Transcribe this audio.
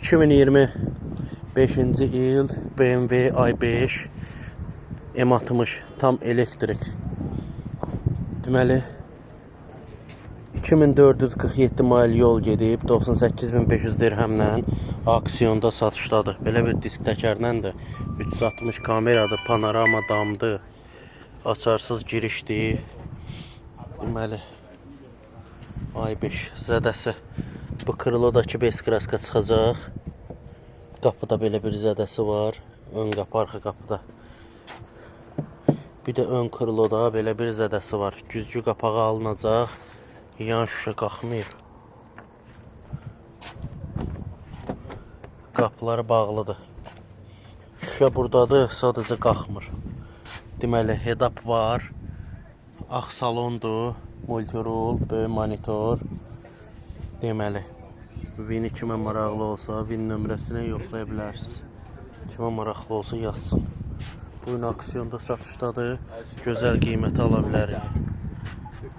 2025-ci il BMW i5 M60 tam elektrik. Deməli 2447 mayl yol gedib 98500 dirhəmlə aksiyonda satışdadır. Belə bir disk təkərlə də 360 kameradır, panorama damdır, açarsız girişdir. Deməli i5 zədəsi bu krılodakı bez kraska çıxacaq. Qapıda belə bir zədəsi var. Ön qapı, arxa qapıda. Bir də ön krıloda belə bir zədəsi var. Güzgü qapağı alınacaq. Yan şüşə qalxmır. Qapıları bağlıdır. Şüşə buradadır, sadəcə qalxmır. Deməli, head-up var. Ağ salondur. Multirol, böyük monitor. Deməli, VIN-i kimə maraqlı olsa, VIN nömrəsini yoxlaya bilərsiniz. Kimə maraqlı olsa yazsın. Bu gün aksiyonda satışdadır. Gözəl qiyməti ala bilərik.